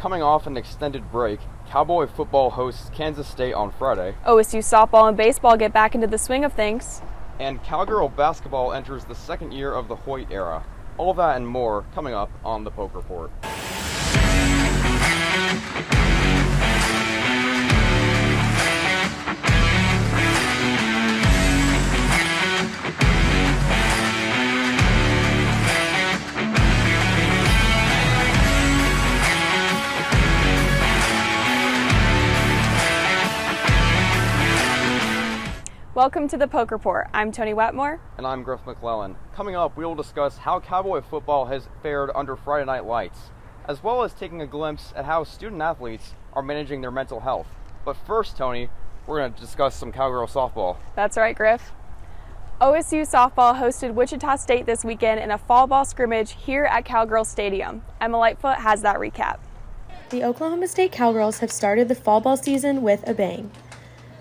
coming off an extended break, Cowboy football hosts Kansas State on Friday. OSU softball and baseball get back into the swing of things. And Cowgirl basketball enters the second year of the Hoyt era. All that and more coming up on the Poke Report. Welcome to the Poke Report. I'm Toni Wetmore. And I'm Griff McClellan. Coming up, we will discuss how Cowboy football has fared under Friday Night Lights, as well as taking a glimpse at how student athletes are managing their mental health. But first, Toni, we're going to discuss some Cowgirl softball. That's right, Griff. OSU softball hosted Wichita State this weekend in a fall ball scrimmage here at Cowgirl Stadium. Emma Lightfoot has that recap. The Oklahoma State Cowgirls have started the fall ball season with a bang.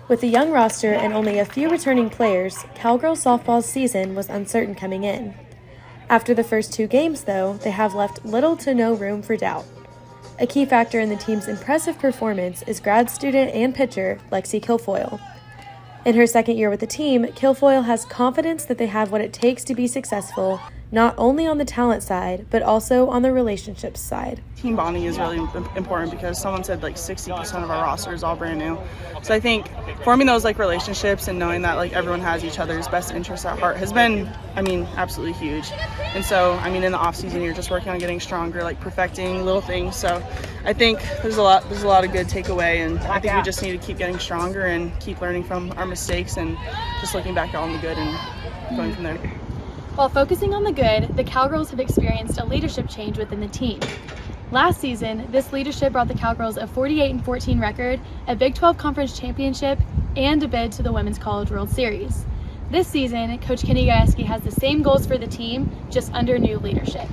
With a young roster and only a few returning players, Cowgirl softball's season was uncertain coming in. After the first two games, though, they have left little to no room for doubt. A key factor in the team's impressive performance is grad student and pitcher Lexi Kilfoyle. In her second year with the team, Kilfoyle has confidence that they have what it takes to be successful, not only on the talent side, but also on the relationships side. Team bonding is really important because someone said like 60% of our roster is all brand new. So I think forming those like relationships and knowing that like everyone has each other's best interests at heart has been, absolutely huge. And so, in the off season, you're just working on getting stronger, like perfecting little things. So I think there's a lot of good takeaway, and I think we just need to keep getting stronger and keep learning from our mistakes and just looking back on the good and going from there. While focusing on the good, the Cowgirls have experienced a leadership change within the team. Last season, this leadership brought the Cowgirls a 48-14 record, a Big 12 Conference Championship, and a bid to the Women's College World Series. This season, Coach Kenny Gajewski has the same goals for the team, just under new leadership.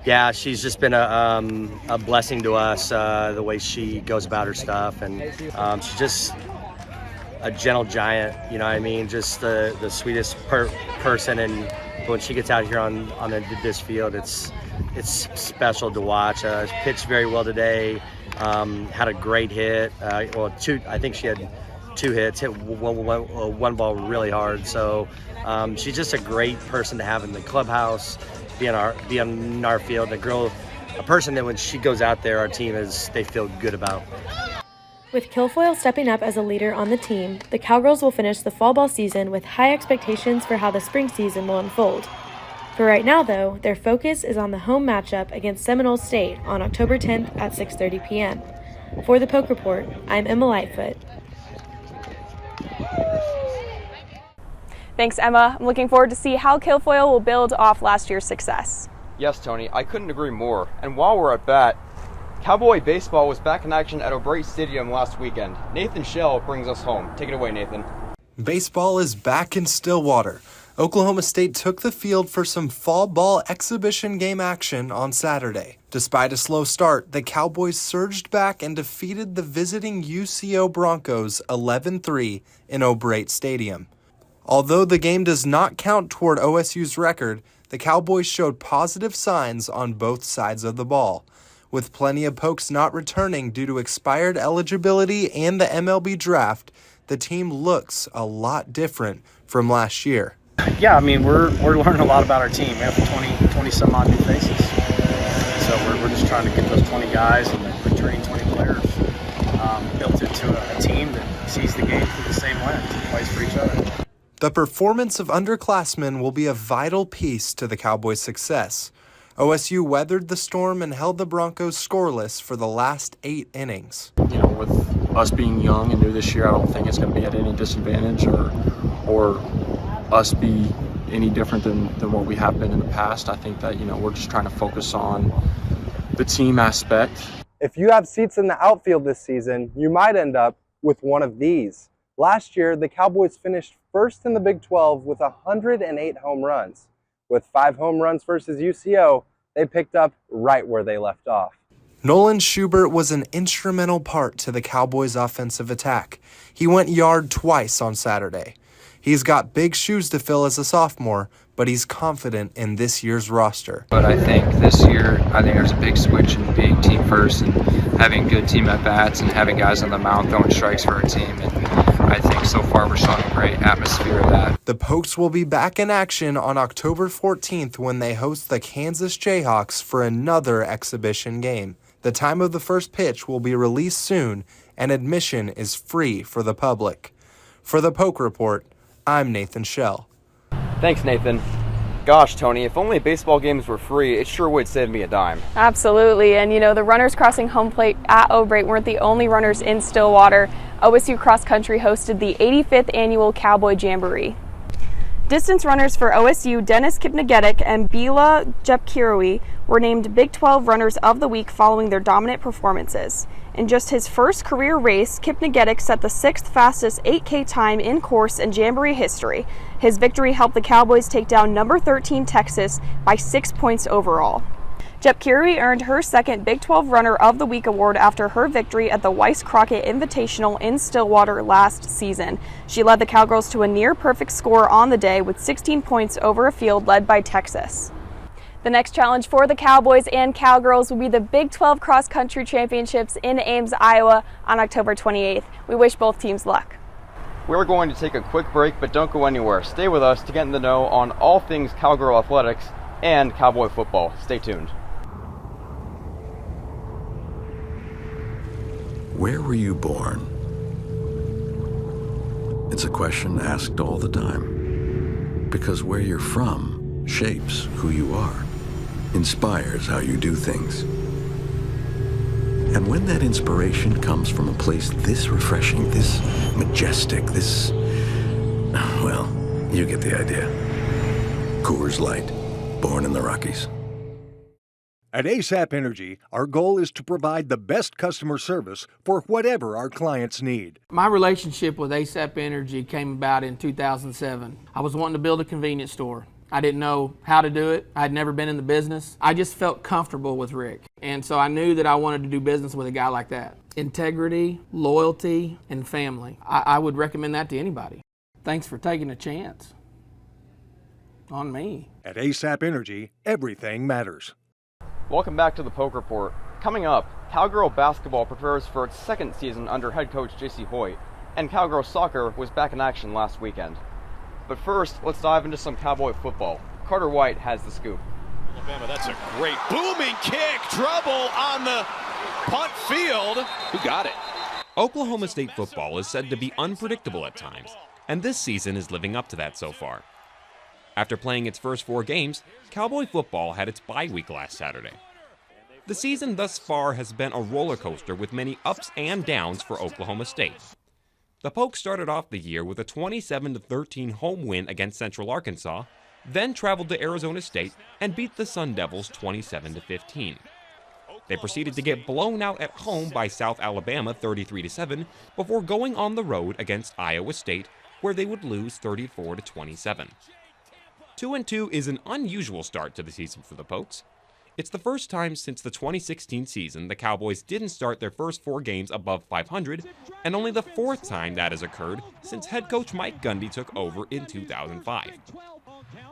Yeah, she's just been a blessing to us, the way she goes about her stuff, and she's just a gentle giant, just the sweetest person, and when she gets out here on this field, it's special to watch. Pitched very well today. Had a great hit. Two. I think she had two hits. Hit one ball really hard. So she's just a great person to have in the clubhouse. Be on our field. A person that when she goes out there, our team they feel good about. With Kilfoyle stepping up as a leader on the team, the Cowgirls will finish the fall ball season with high expectations for how the spring season will unfold. For right now, though, their focus is on the home matchup against Seminole State on October 10th at 6:30 p.m. For the Poke Report, I'm Emma Lightfoot. Thanks, Emma. I'm looking forward to see how Kilfoyle will build off last year's success. Yes, Toni, I couldn't agree more. And while we're at bat, Cowboy baseball was back in action at O'Brate Stadium last weekend. Nathan Shell brings us home. Take it away, Nathan. Baseball is back in Stillwater. Oklahoma State took the field for some fall ball exhibition game action on Saturday. Despite a slow start, the Cowboys surged back and defeated the visiting UCO Broncos 11-3 in O'Brate Stadium. Although the game does not count toward OSU's record, the Cowboys showed positive signs on both sides of the ball. With plenty of pokes not returning due to expired eligibility and the MLB draft, the team looks a lot different from last year. Yeah, we're learning a lot about our team. We have 20 some odd new faces. So we're just trying to get those 20 guys and returning 20 players built into a team that sees the game through the same lens and plays for each other. The performance of underclassmen will be a vital piece to the Cowboys' success. OSU weathered the storm and held the Broncos scoreless for the last 8 innings. With us being young and new this year, I don't think it's going to be at any disadvantage or us be any different than what we have been in the past. I think that, we're just trying to focus on the team aspect. If you have seats in the outfield this season, you might end up with one of these. Last year, the Cowboys finished first in the Big 12 with 108 home runs. With 5 home runs versus UCO, they picked up right where they left off. Nolan Schubert was an instrumental part to the Cowboys' offensive attack. He went yard twice on Saturday. He's got big shoes to fill as a sophomore, but he's confident in this year's roster. But I think this year, there's a big switch in being team first, and having good team at-bats and having guys on the mound throwing strikes for our team. And I think so far we're showing a great atmosphere of that. The Pokes will be back in action on October 14th when they host the Kansas Jayhawks for another exhibition game. The time of the first pitch will be released soon, and admission is free for the public. For the Poke Report, I'm Nathan Schell. Thanks, Nathan. Gosh, Toni, if only baseball games were free, it sure would save me a dime. Absolutely, and the runners crossing home plate at O'Brate weren't the only runners in Stillwater. OSU Cross Country hosted the 85th annual Cowboy Jamboree. Distance runners for OSU, Dennis Kipnagetic and Bila Jepkirui, were named Big 12 Runners of the Week following their dominant performances. In just his first career race, Kipnagetic set the 6th fastest 8K time in course in Jamboree history. His victory helped the Cowboys take down number 13 Texas by 6 points overall. Jepkirui earned her second Big 12 Runner of the Week award after her victory at the Weiss Crockett Invitational in Stillwater last season. She led the Cowgirls to a near-perfect score on the day with 16 points over a field led by Texas. The next challenge for the Cowboys and Cowgirls will be the Big 12 Cross Country Championships in Ames, Iowa on October 28th. We wish both teams luck. We're going to take a quick break, but don't go anywhere. Stay with us to get in the know on all things Cowgirl athletics and Cowboy football. Stay tuned. Where were you born? It's a question asked all the time. Because where you're from shapes who you are, inspires how you do things. And when that inspiration comes from a place this refreshing, this majestic, this... well, you get the idea. Coors Light, born in the Rockies. At ASAP Energy, our goal is to provide the best customer service for whatever our clients need. My relationship with ASAP Energy came about in 2007. I was wanting to build a convenience store. I didn't know how to do it. I'd never been in the business. I just felt comfortable with Rick. And so I knew that I wanted to do business with a guy like that. Integrity, loyalty, and family. I would recommend that to anybody. Thanks for taking a chance on me. At ASAP Energy, everything matters. Welcome back to the Poke Report. Coming up, Cowgirl basketball prepares for its second season under head coach J.C. Hoyt, and Cowgirl soccer was back in action last weekend. But first, let's dive into some Cowboy football. Carter White has the scoop. Alabama, that's a great booming kick. Trouble on the punt field. Who got it? Oklahoma State football is said to be unpredictable at times, and this season is living up to that so far. After playing its first 4 games, Cowboy football had its bye week last Saturday. The season thus far has been a roller coaster with many ups and downs for Oklahoma State. The Pokes started off the year with a 27-13 home win against Central Arkansas, then traveled to Arizona State and beat the Sun Devils 27-15. They proceeded to get blown out at home by South Alabama 33-7 before going on the road against Iowa State, where they would lose 34-27. 2-2 is an unusual start to the season for the Pokes. It's the first time since the 2016 season the Cowboys didn't start their first 4 games above 500, and only the 4th time that has occurred since head coach Mike Gundy took over in 2005.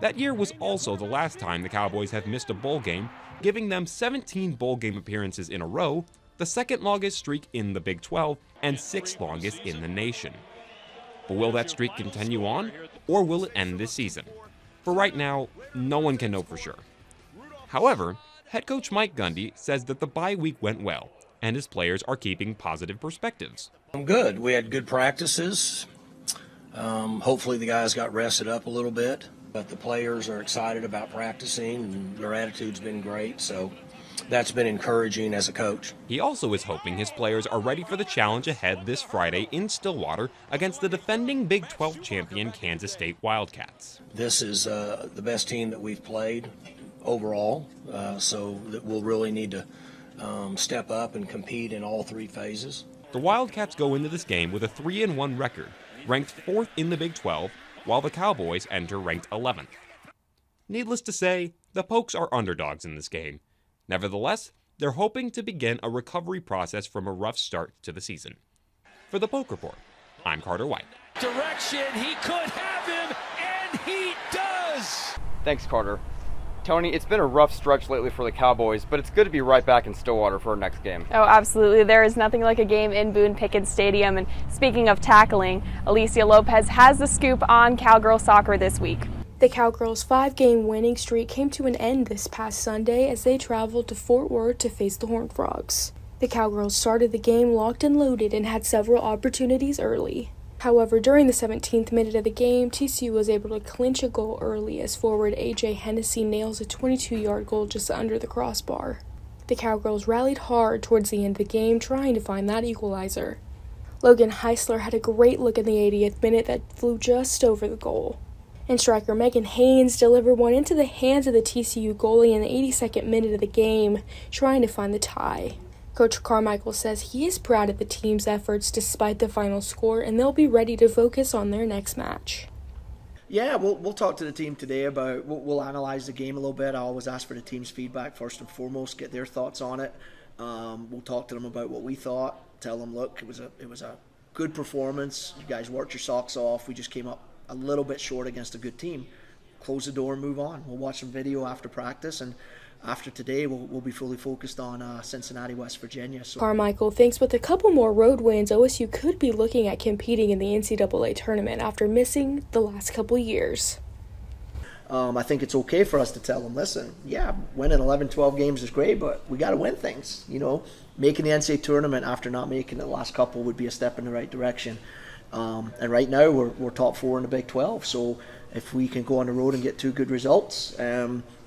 That year was also the last time the Cowboys have missed a bowl game, giving them 17 bowl game appearances in a row, the second longest streak in the Big 12 and 6th longest in the nation. But will that streak continue on, or will it end this season? For right now, no one can know for sure. However, head coach Mike Gundy says that the bye week went well, and his players are keeping positive perspectives. Good. We had good practices. Hopefully the guys got rested up a little bit, but the players are excited about practicing, and their attitude's been great, so that's been encouraging as a coach. He also is hoping his players are ready for the challenge ahead this Friday in Stillwater against the defending Big 12 champion Kansas State Wildcats. This is the best team that we've played overall, so that we'll really need to step up and compete in all 3 phases. The Wildcats go into this game with a 3-1 record, ranked 4th in the Big 12, while the Cowboys enter ranked 11th. Needless to say, the Pokes are underdogs in this game. Nevertheless, they're hoping to begin a recovery process from a rough start to the season. For the Poke Report, I'm Carter White. Direction, he could have him, and he does! Thanks, Carter. Toni, it's been a rough stretch lately for the Cowboys, but it's good to be right back in Stillwater for our next game. Oh, absolutely. There is nothing like a game in Boone Pickens Stadium. And speaking of tackling, Alicia Lopez has the scoop on Cowgirl Soccer this week. The Cowgirls' 5-game winning streak came to an end this past Sunday as they traveled to Fort Worth to face the Horned Frogs. The Cowgirls started the game locked and loaded and had several opportunities early. However, during the 17th minute of the game, TCU was able to clinch a goal early as forward AJ Hennessy nails a 22-yard goal just under the crossbar. The Cowgirls rallied hard towards the end of the game, trying to find that equalizer. Logan Heisler had a great look in the 80th minute that flew just over the goal. And striker Megan Haynes delivered one into the hands of the TCU goalie in the 82nd minute of the game, trying to find the tie. Coach Carmichael says he is proud of the team's efforts despite the final score, and they'll be ready to focus on their next match. Yeah, we'll talk to the team today about, we'll analyze the game a little bit. I always ask for the team's feedback first and foremost, get their thoughts on it. We'll talk to them about what we thought, tell them, look, it was a good performance. You guys worked your socks off. We just came up a little bit short against a good team. Close the door and move on. We'll watch some video after practice, and after today, we'll be fully focused on Cincinnati, West Virginia. So. Carmichael thinks with a couple more road wins, OSU could be looking at competing in the NCAA tournament after missing the last couple years. I think it's okay for us to tell them, listen, yeah, winning 11, 12 games is great, but we got to win things. You know, making the NCAA tournament after not making it the last couple would be a step in the right direction. And right now, we're top 4 in the Big 12. So if we can go on the road and get 2 good results,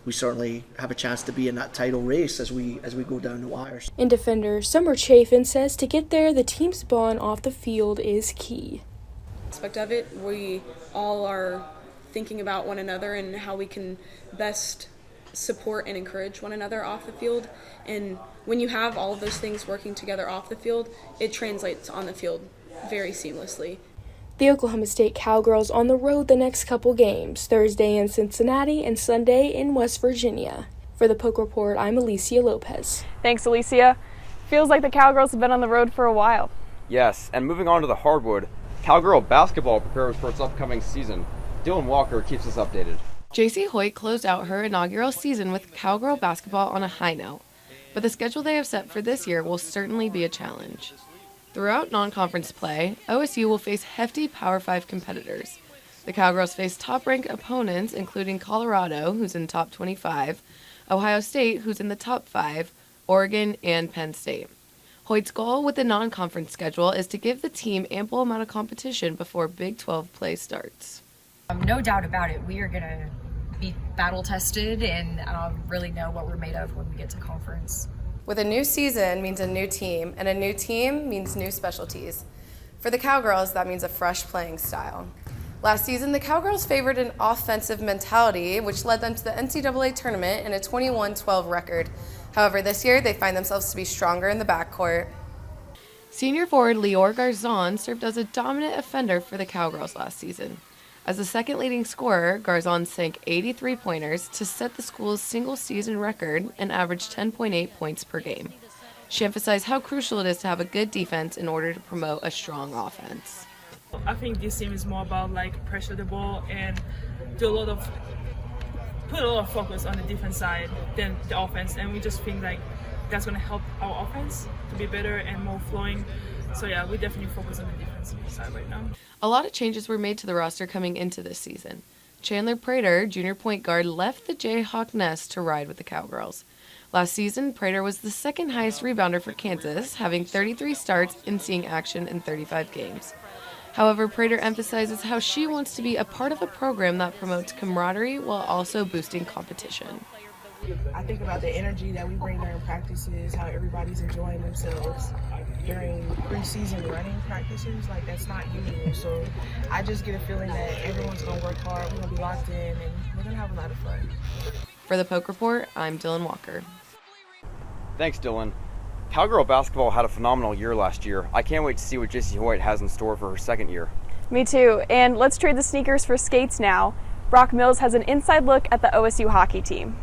we certainly have a chance to be in that title race as we go down the wires. In defender, Summer Chafin says to get there, the team's bond off the field is key. Aspect of it, we all are thinking about one another and how we can best support and encourage one another off the field. And when you have all of those things working together off the field, it translates on the field very seamlessly. The Oklahoma State Cowgirls on the road the next couple games, Thursday in Cincinnati and Sunday in West Virginia. For the Poke Report, I'm Alicia Lopez. Thanks, Alicia. Feels like the Cowgirls have been on the road for a while. Yes, and moving on to the hardwood, Cowgirl basketball prepares for its upcoming season. Dylan Walker keeps us updated. JC Hoyt closed out her inaugural season with Cowgirl basketball on a high note, but the schedule they have set for this year will certainly be a challenge. Throughout non-conference play, OSU will face hefty Power 5 competitors. The Cowgirls face top-ranked opponents including Colorado, who's in top 25, Ohio State, who's in the top 5, Oregon, and Penn State. Hoyt's goal with the non-conference schedule is to give the team ample amount of competition before Big 12 play starts. No doubt about it, we are going to be battle-tested and really know what we're made of when we get to conference. With a new season means a new team, and a new team means new specialties. For the Cowgirls, that means a fresh playing style. Last season, the Cowgirls favored an offensive mentality, which led them to the NCAA tournament and a 21-12 record. However, this year, they find themselves to be stronger in the backcourt. Senior forward Lior Garzon served as a dominant offender for the Cowgirls last season. As the second leading scorer, Garzon sank 83 pointers to set the school's single-season record and averaged 10.8 points per game. She emphasized how crucial it is to have a good defense in order to promote a strong offense. I think this team is more about pressure the ball and put a lot of focus on the defense side than the offense, and we just think that's going to help our offense to be better and more flowing. So yeah, we definitely focus on the defensive side right now. A lot of changes were made to the roster coming into this season. Chandler Prater, junior point guard, left the Jayhawk nest to ride with the Cowgirls. Last season, Prater was the second highest rebounder for Kansas, having 33 starts and seeing action in 35 games. However, Prater emphasizes how she wants to be a part of a program that promotes camaraderie while also boosting competition. I think about the energy that we bring during practices, how everybody's enjoying themselves during preseason running practices. That's not usual. So I just get a feeling that everyone's going to work hard, we're going to be locked in, and we're going to have a lot of fun. For the Poke Report, I'm Dylan Walker. Thanks, Dylan. Cowgirl basketball had a phenomenal year last year. I can't wait to see what JC Hoyt has in store for her second year. Me too. And let's trade the sneakers for skates now. Brock Mills has an inside look at the OSU hockey team.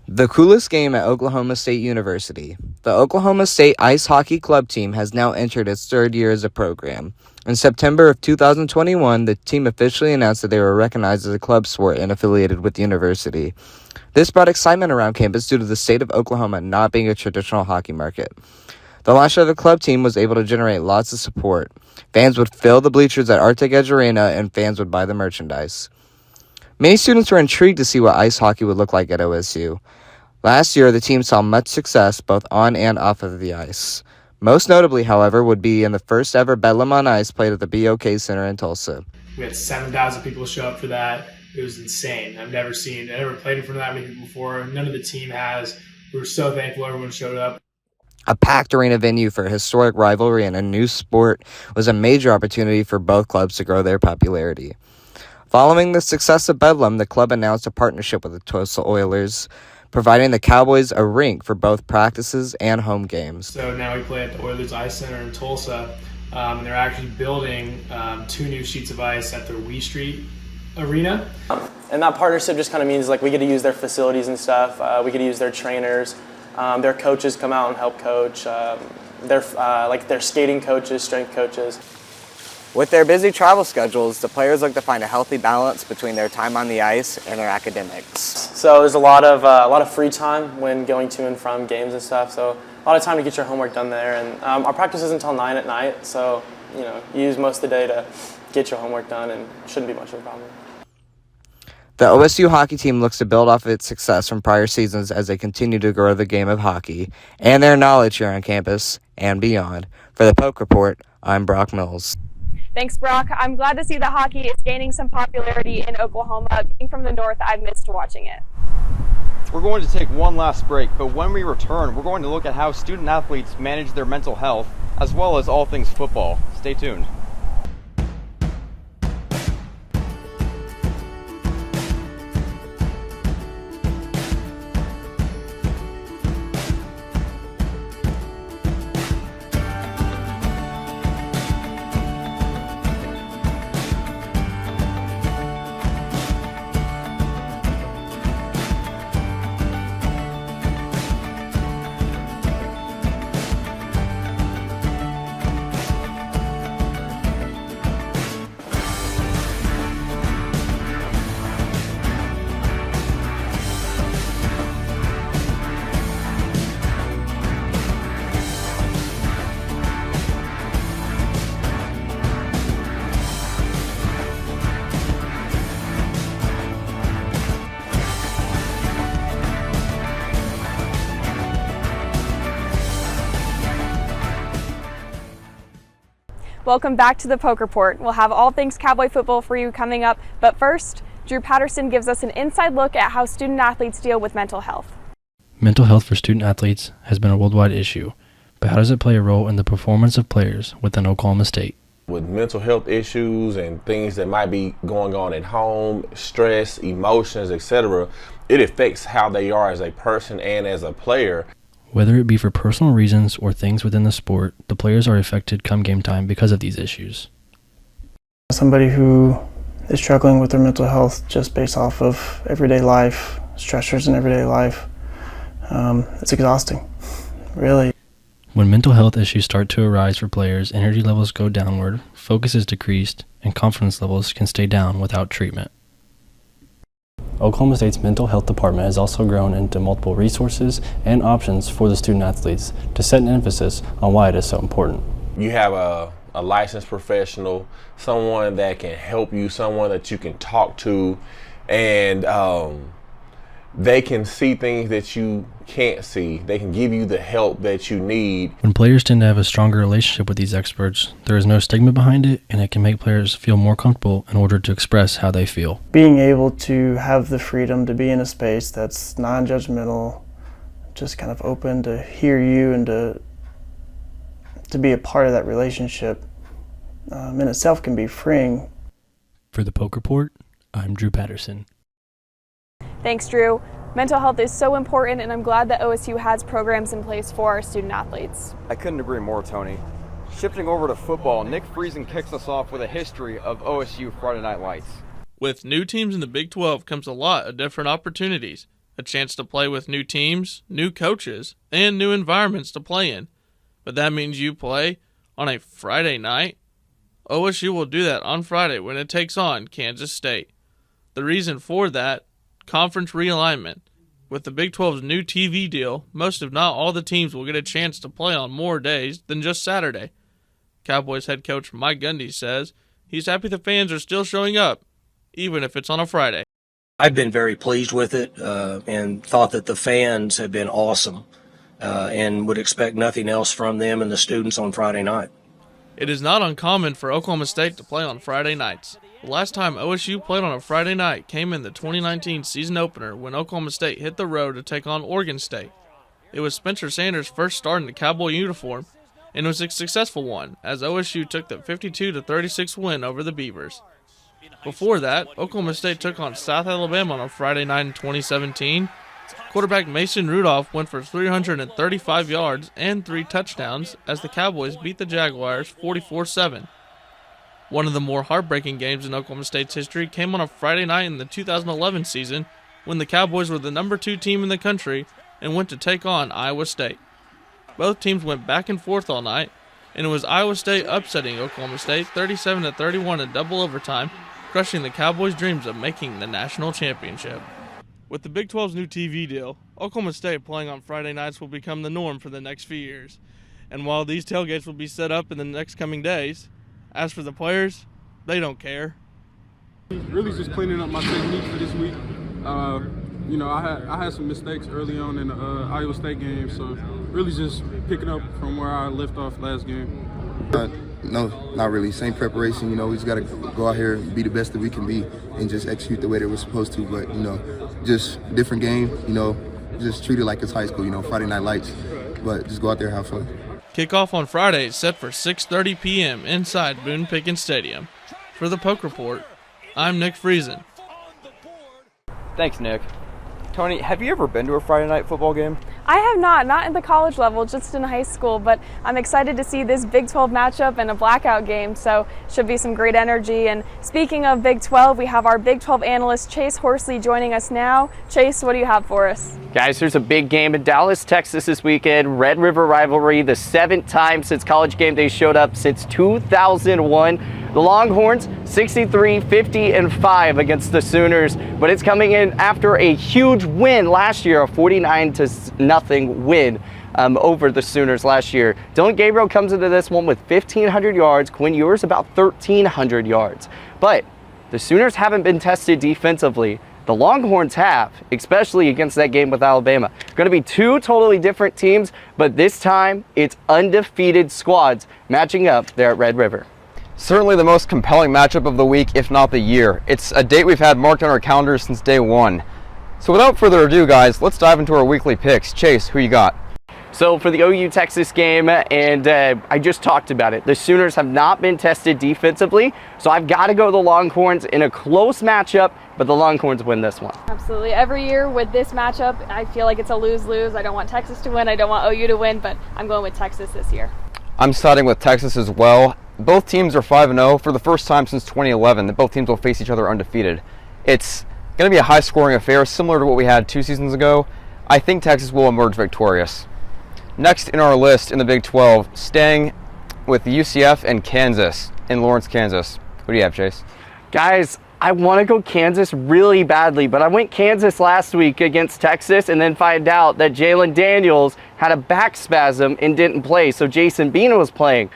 The coolest game at Oklahoma State University. The Oklahoma State Ice Hockey Club team has now entered its third year as a program. In September of 2021, the team officially announced that they were recognized as a club sport and affiliated with the university. This brought excitement around campus due to the state of Oklahoma not being a traditional hockey market. The launch of the club team was able to generate lots of support. Fans would fill the bleachers at Arctic Edge Arena, and fans would buy the merchandise. Many students were intrigued to see what ice hockey would look like at OSU. Last year, the team saw much success both on and off of the ice. Most notably, however, would be in the first ever Bedlam on Ice played at the BOK Center in Tulsa. We had 7,000 people show up for that. It was insane. I never played in front of that many people before. None of the team has. We were so thankful everyone showed up. A packed arena venue for a historic rivalry and a new sport was a major opportunity for both clubs to grow their popularity. Following the success of Bedlam, the club announced a partnership with the Tulsa Oilers, providing the Cowboys a rink for both practices and home games. So now we play at the Oilers Ice Center in Tulsa, and they're actually building 2 new sheets of ice at their Wee Street arena. And that partnership just kind of means like we get to use their facilities and stuff. We get to use their trainers. Their coaches come out and help coach. Their skating coaches, strength coaches. With their busy travel schedules, the players look to find a healthy balance between their time on the ice and their academics. So there's a lot of free time when going to and from games and stuff. So a lot of time to get your homework done there. And our practice isn't until 9 at night, so you use most of the day to get your homework done, and it shouldn't be much of a problem. The OSU hockey team looks to build off of its success from prior seasons as they continue to grow the game of hockey and their knowledge here on campus and beyond. For the Poke Report, I'm Brock Mills. Thanks, Brock. I'm glad to see that hockey is gaining some popularity in Oklahoma. Being from the north, I've missed watching it. We're going to take one last break, but when we return, we're going to look at how student athletes manage their mental health, as well as all things football. Stay tuned. Welcome back to the Poke Report. We'll have all things Cowboy football for you coming up, but first, Drew Patterson gives us an inside look at how student athletes deal with mental health. Mental health for student athletes has been a worldwide issue, but how does it play a role in the performance of players within Oklahoma State? With mental health issues and things that might be going on at home, stress, emotions, etc., it affects how they are as a person and as a player. Whether it be for personal reasons or things within the sport, the players are affected come game time because of these issues. Somebody who is struggling with their mental health just based off of everyday life, stressors in everyday life, it's exhausting, really. When mental health issues start to arise for players, energy levels go downward, focus is decreased, and confidence levels can stay down without treatment. Oklahoma State's mental health department has also grown into multiple resources and options for the student athletes to set an emphasis on why it is so important. You have a licensed professional, someone that can help you, someone that you can talk to, and they can see things that you can't see. They can give you the help that you need. When players tend to have a stronger relationship with these experts, there is no stigma behind it, and it can make players feel more comfortable in order to express how they feel. Being able to have the freedom to be in a space that's non-judgmental, just kind of open to hear you and to be a part of that relationship in itself can be freeing. For the Poke Report, I'm Drew Patterson. Thanks, Drew. Mental health is so important, and I'm glad that OSU has programs in place for our student athletes. I couldn't agree more, Tony. Shifting over to football, Nick Friesen kicks us off with a history of OSU Friday Night Lights. With new teams in the Big 12 comes a lot of different opportunities. a chance to play with new teams, new coaches, and new environments to play in. But that means you play on a Friday night. OSU will do that on Friday when it takes on Kansas State. The reason for that, conference realignment. With the Big 12's new TV deal, most if not all the teams will get a chance to play on more days than just Saturday. Cowboys head coach Mike Gundy says he's happy the fans are still showing up, even if it's on a Friday. I've been very pleased with it and thought that the fans have been awesome and would expect nothing else from them and the students on Friday night. It is not uncommon for Oklahoma State to play on Friday nights. The last time OSU played on a Friday night came in the 2019 season opener when Oklahoma State hit the road to take on Oregon State. It was Spencer Sanders' first start in the Cowboy uniform, and it was a successful one as OSU took the 52-36 win over the Beavers. Before that, Oklahoma State took on South Alabama on a Friday night in 2017. Quarterback Mason Rudolph went for 335 yards and 3 touchdowns as the Cowboys beat the Jaguars 44-7. One of the more heartbreaking games in Oklahoma State's history came on a Friday night in the 2011 season when the Cowboys were the number 2 team in the country and went to take on Iowa State. Both teams went back and forth all night, and it was Iowa State upsetting Oklahoma State 37-31 in double overtime, crushing the Cowboys' dreams of making the national championship. With the Big 12's new TV deal, Oklahoma State playing on Friday nights will become the norm for the next few years. And while these tailgates will be set up in the next coming days, as for the players, they don't care. Really just cleaning up my technique for this week. I had some mistakes early on in the Iowa State game, so really just picking up from where I left off last game. No, not really. Same preparation. We just got to go out here and be the best that we can be and just execute the way that we're supposed to. But, just different game, just treat it like it's high school, Friday Night Lights. But just go out there and have fun. Kickoff on Friday is set for 6:30 p.m. inside Boone Pickens Stadium. For the Poke Report, I'm Nick Friesen. Thanks, Nick. Toni, have you ever been to a Friday night football game? I have not in the college level, just in high school, but I'm excited to see this Big 12 matchup and a blackout game, so should be some great energy. And speaking of Big 12, we have our Big 12 analyst Chase Horsley joining us now. Chase, what do you have for us? Guys, there's a big game in Dallas, Texas this weekend. Red River rivalry, the 7th time since College Game Day showed up since 2001. The Longhorns 63-50-5 against the Sooners, but it's coming in after a huge win last year, a 49-0 win over the Sooners last year. Dylan Gabriel comes into this one with 1,500 yards. Quinn Ewers about 1,300 yards. But the Sooners haven't been tested defensively. The Longhorns have, especially against that game with Alabama. Going to be 2 totally different teams, but this time it's undefeated squads matching up there at Red River. Certainly the most compelling matchup of the week, if not the year. It's a date we've had marked on our calendars since day one. So without further ado, guys, let's dive into our weekly picks. Chase, who you got? So for the OU Texas game, and I just talked about it, the Sooners have not been tested defensively, so I've got to go the Longhorns in a close matchup, but the Longhorns win this one. Absolutely. Every year with this matchup, I feel like it's a lose-lose. I don't want Texas to win. I don't want OU to win, but I'm going with Texas this year. I'm siding with Texas as well. Both teams are 5-0 for the first time since 2011 that both teams will face each other undefeated. It's going to be a high-scoring affair similar to what we had 2 seasons ago. I think Texas will emerge victorious. Next in our list in the Big 12, staying with UCF and Kansas in Lawrence, Kansas. Who do you have, Chase? Guys, I want to go Kansas really badly, but I went Kansas last week against Texas and then find out that Jalen Daniels had a back spasm and didn't play, so Jason Bean was playing.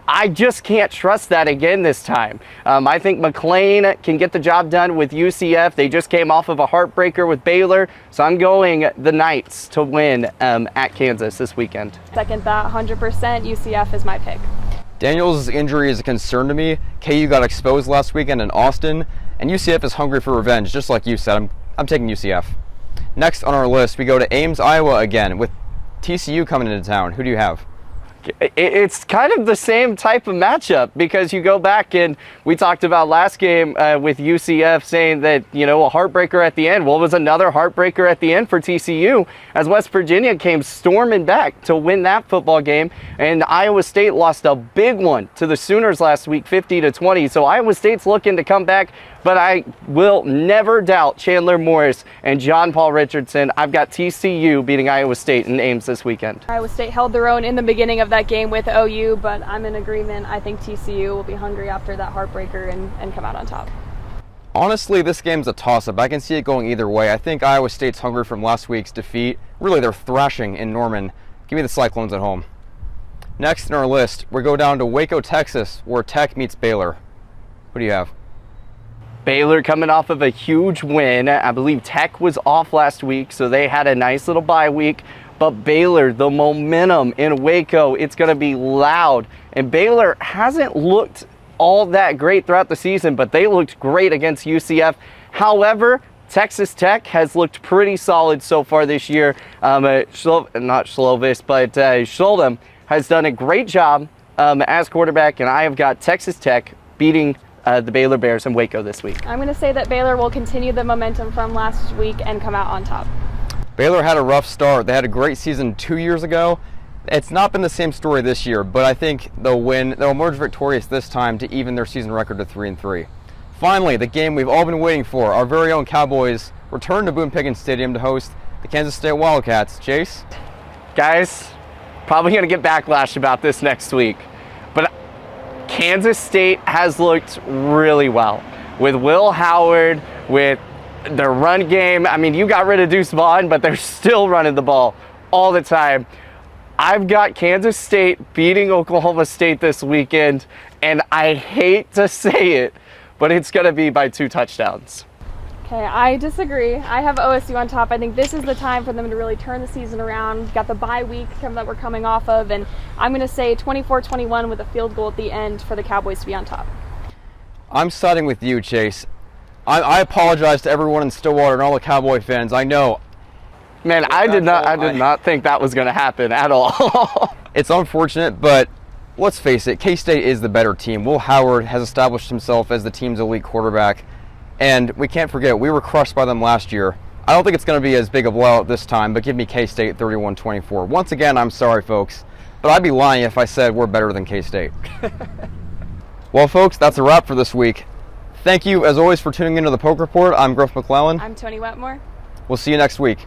I just can't trust that again this time. I think McClellan can get the job done with UCF. They just came off of a heartbreaker with Baylor, so I'm going the Knights to win at Kansas this weekend. Second that, 100%. UCF is my pick. Daniels' injury is a concern to me. KU got exposed last weekend in Austin, and UCF is hungry for revenge, just like you said. I'm taking UCF. Next on our list, we go to Ames, Iowa again, with TCU coming into town. Who do you have? It's kind of the same type of matchup, because you go back and we talked about last game with UCF saying that, a heartbreaker at the end. Well, it was another heartbreaker at the end for TCU as West Virginia came storming back to win that football game, and Iowa State lost a big one to the Sooners last week, 50-20. So Iowa State's looking to come back, but I will never doubt Chandler Morris and John Paul Richardson. I've got TCU beating Iowa State in Ames this weekend. Iowa State held their own in the beginning of that game with OU, but I'm in agreement. I think TCU will be hungry after that heartbreaker and come out on top. Honestly, this game's a toss-up. I can see it going either way. I think Iowa State's hungry from last week's defeat. Really, they're thrashing in Norman. Give me the Cyclones at home. Next in our list, we go down to Waco, Texas, where Tech meets Baylor. Who do you have? Baylor coming off of a huge win. I believe Tech was off last week, so they had a nice little bye week. But Baylor, the momentum in Waco, it's going to be loud. And Baylor hasn't looked all that great throughout the season, but they looked great against UCF. However, Texas Tech has looked pretty solid so far this year. Schuldem has done a great job as quarterback, and I have got Texas Tech beating the Baylor Bears in Waco this week. I'm going to say that Baylor will continue the momentum from last week and come out on top. Baylor had a rough start. They had a great season 2 years ago. It's not been the same story this year, but I think they'll emerge victorious this time to even their season record to 3-3. Finally, the game we've all been waiting for. Our very own Cowboys return to Boone Pickens Stadium to host the Kansas State Wildcats. Chase? Guys, probably going to get backlash about this next week, but Kansas State has looked really well with Will Howard, with their run game. I mean, you got rid of Deuce Vaughn, but they're still running the ball all the time. I've got Kansas State beating Oklahoma State this weekend, and I hate to say it, but it's going to be by 2 touchdowns. Okay, I disagree. I have OSU on top. I think this is the time for them to really turn the season around. We've got the bye week that we're coming off of, and I'm going to say 24-21 with a field goal at the end for the Cowboys to be on top. I'm siding with you, Chase. I apologize to everyone in Stillwater and all the Cowboy fans. I know. Man, I did not think that was going to happen at all. It's unfortunate, but let's face it, K-State is the better team. Will Howard has established himself as the team's elite quarterback, and we can't forget, we were crushed by them last year. I don't think it's going to be as big of a blowout this time, but give me K-State 31-24. Once again, I'm sorry, folks, but I'd be lying if I said we're better than K-State. Well, folks, that's a wrap for this week. Thank you, as always, for tuning into the Poke Report. I'm Griff McClellan. I'm Toni Wetmore. We'll see you next week.